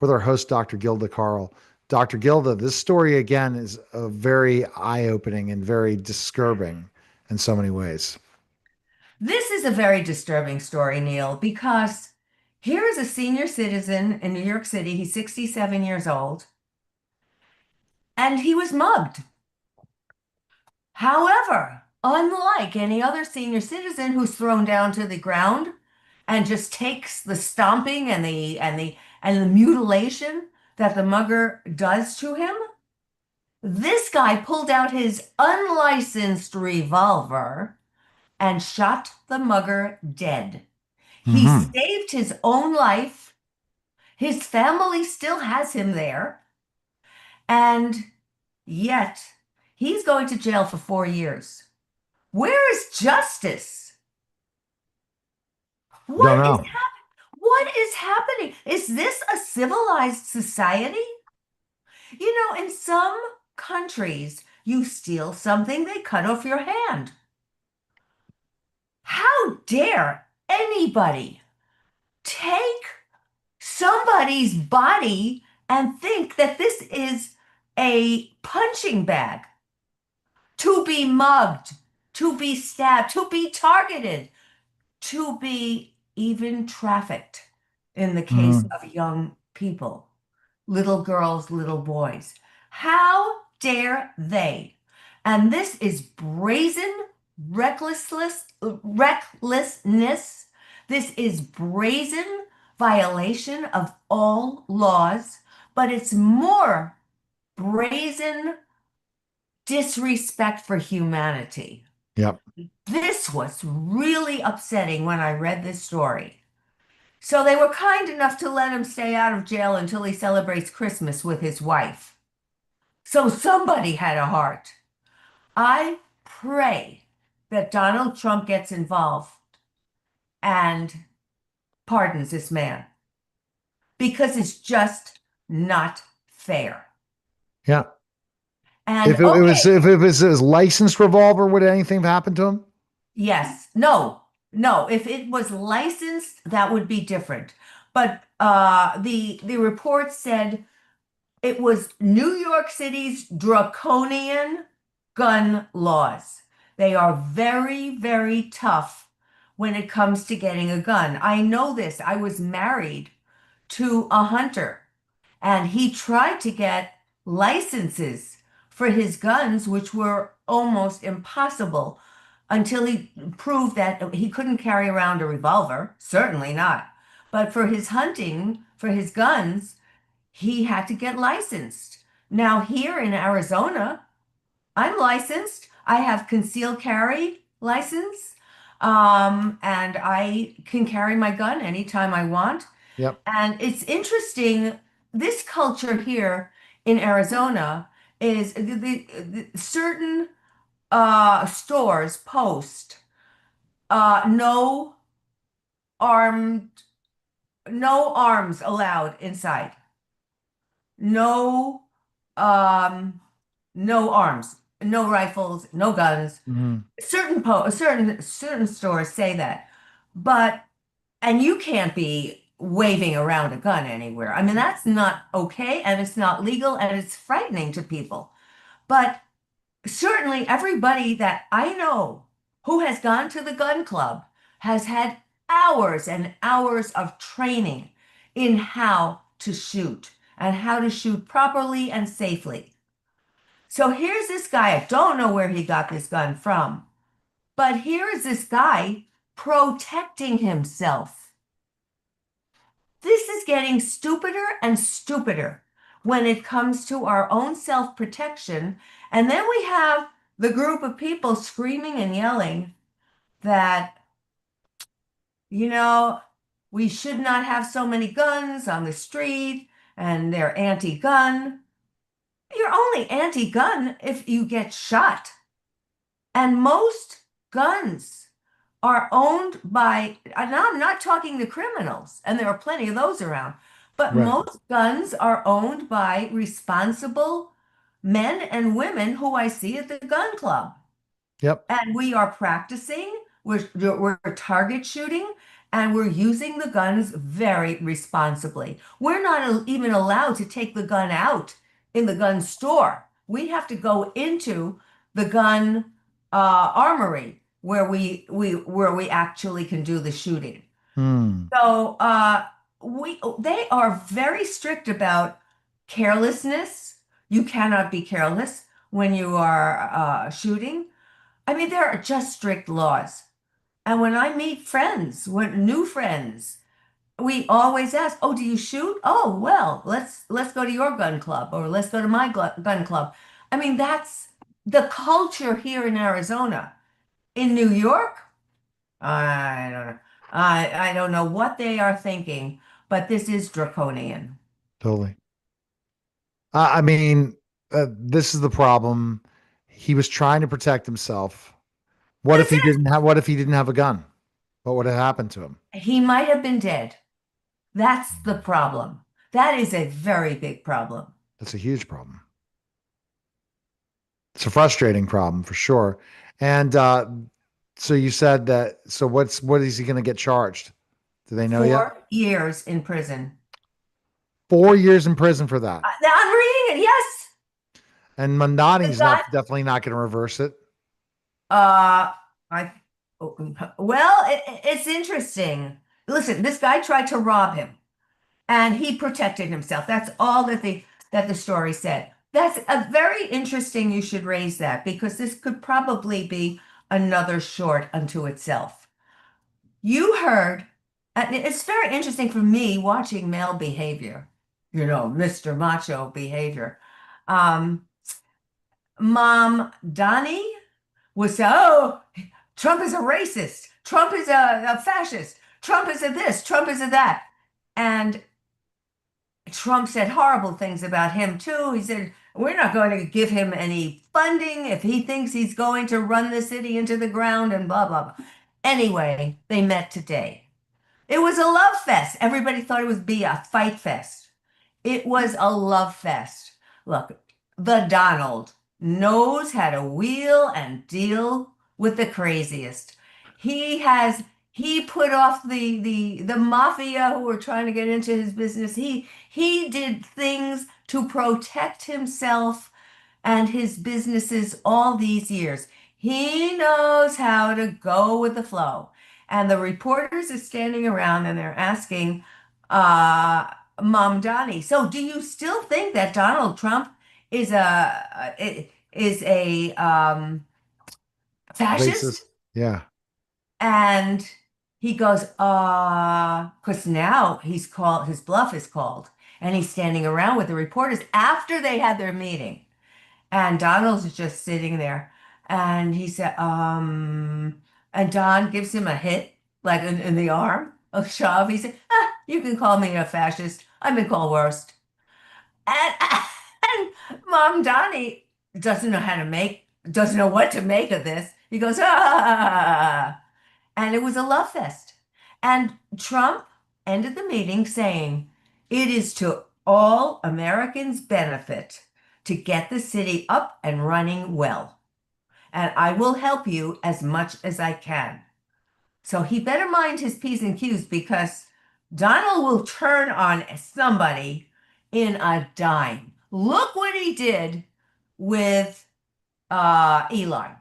with our host, Dr. Gilda Carle. Dr. Gilda, this story again is very eye-opening and very disturbing in so many ways. This is a very disturbing story, Neil, because here is a senior citizen in New York City. He's 67 years old, and he was mugged. However, unlike any other senior citizen who's thrown down to the ground and just takes the stomping and the mutilation that the mugger does to him, this guy pulled out his unlicensed revolver and shot the mugger dead. He Hmm. saved his own life. His family still has him there. And yet he's going to jail for 4 years. Where is justice? Don't What is know. happening? What is happening? Is this a civilized society? In some countries, you steal something, they cut off your hand. How dare anybody take somebody's body and think that this is a punching bag to be mugged, to be stabbed, to be targeted, to be even trafficked in the case Mm. of young people, little girls, little boys. How dare they? And this is brazen recklessness. This is brazen violation of all laws, but it's more brazen disrespect for humanity. Yep. This was really upsetting when I read this story. So they were kind enough to let him stay out of jail until he celebrates Christmas with his wife. So somebody had a heart. I pray that Donald Trump gets involved and pardons this man because it's just not fair. Yeah. And If it was his licensed revolver, would anything have happened to him? yes, no, no. If it was licensed, that would be different. But the report said it was New York City's draconian gun laws. They are very, very tough when it comes to getting a gun. I know this. I was married to a hunter, and he tried to get licenses for his guns, which were almost impossible until he proved that he couldn't carry around a revolver, certainly not. But for his hunting, for his guns, he had to get licensed. Now, here in Arizona, I'm licensed. I have concealed carry license, and I can carry my gun anytime I want. Yep. And it's interesting, this culture here in Arizona is the certain stores post no armed, no arms allowed inside. No, um, no arms, no rifles, no guns. Mhm. Certain stores say that, but and you can't be waving around a gun anywhere. I mean, that's not okay, and it's not legal, and it's frightening to people. But certainly, everybody that I know who has gone to the gun club has had hours and hours of training in how to shoot and how to shoot properly and safely. So here's this guy. I don't know where he got this gun from, but here is this guy protecting himself. This is getting stupider and stupider when it comes to our own self-protection. And then we have the group of people screaming and yelling that, you know, we should not have so many guns on the street and they're anti-gun. You're only anti-gun if you get shot. And most guns are owned by, and I'm not talking the criminals, and there are plenty of those around, but Right. most guns are owned by responsible men and women who I see at the gun club. Yep. And we are practicing, we're target shooting, and we're using the guns very responsibly. We're not even allowed to take the gun out in the gun store. We have to go into the gun armory where we actually can do the shooting. Hmm. So they are very strict about carelessness. You cannot be careless when you are shooting. I mean, there are just strict laws. And when I meet friends, when new friends, we always ask, "Oh, do you shoot? Oh, well, let's go to your gun club or let's go to my gun club." I mean, that's the culture here in Arizona. In New York, I don't know. I don't know what they are thinking, but this is draconian. Totally. I mean, this is the problem. He was trying to protect himself. What if That's he it. didn't have? What if he didn't have a gun? What would have happened to him? He might have been dead. That's the problem. That is a very big problem. That's a huge problem. It's a frustrating problem for sure. And so you said that. So what is he going to get charged? Do they know yet? 4 years in prison. 4 years in prison for that. I'm reading it. Yes. And The Mondani's guy, not definitely not going to reverse it. uh, I, well, it's interesting. Listen, this guy tried to rob him and he protected himself. That's all that the story said. That's a very interesting. You should raise that because this could probably be another short unto itself. You heard, and it's very interesting for me watching male behavior, Mr. Macho behavior. Um, Mom Donnie was, oh, Trump is a racist. Trump is a fascist. Trump is a this. Trump is a that. And Trump said horrible things about him too. He said, we're not going to give him any funding if he thinks he's going to run the city into the ground and blah, blah, blah. Anyway, they met today. It was a love fest. Everybody thought it would be a fight fest. It was a love fest. Look, the Donald knows how to wheel and deal with the craziest. He put off the mafia who were trying to get into his business. He did things to protect himself and his businesses all these years. He knows how to go with the flow. And the reporters are standing around and they're asking uh, Mom Donnie, so do you still think that Donald Trump is a fascist? Racist. Yeah. And he goes, because now his bluff is called, and he's standing around with the reporters after they had their meeting. And Donald's just sitting there. And he said, and Don gives him a hit, like in the arm, a shove. He said, you can call me a fascist. I've been called worse. And, and Mom Donnie doesn't know what to make of this. He goes, ah. And it was a love fest. And Trump ended the meeting saying, it is to all Americans' benefit to get the city up and running well. And I will help you as much as I can. So he better mind his P's and Q's because Donald will turn on somebody in a dime. Look what he did with Elon.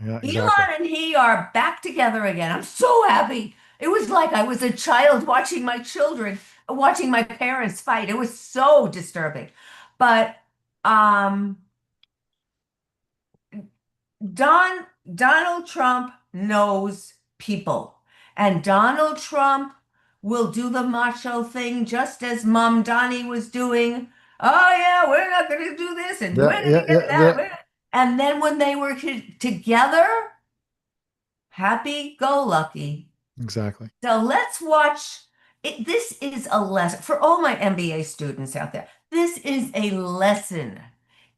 Yeah, exactly. Elon and he are back together again. I'm so happy. It was like I was a child watching my parents fight. It was so disturbing. But um, Donald Trump knows people, and Donald Trump will do the macho thing just as Mom Donnie was doing. Oh yeah, we're not going to do this, and we're Yeah, going yeah, to get yeah, that. yeah. And then when they were together, happy-go-lucky. Exactly. So let's watch it. This is a lesson for all my MBA students out there. This is a lesson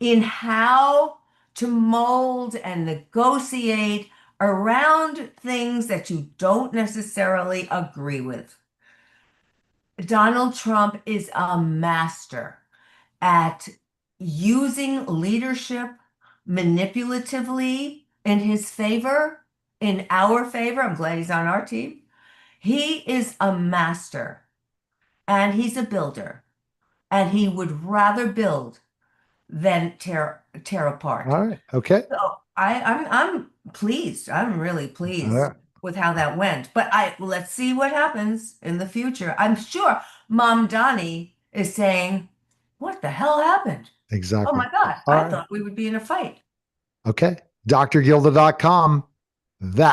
in how to mold and negotiate around things that you don't necessarily agree with. Donald Trump is a master at using leadership manipulatively in his favor, in our favor. I'm glad he's on our team. He is a master and he's a builder, and he would rather build than tear apart. All right. Okay. So I'm pleased. I'm really All pleased right. with how that went. But let's see what happens in the future. I'm sure Mom Donnie is saying, "What the hell happened? Oh Exactly. my God, All I right. thought we would be in a fight." Okay. DrGilda.com. That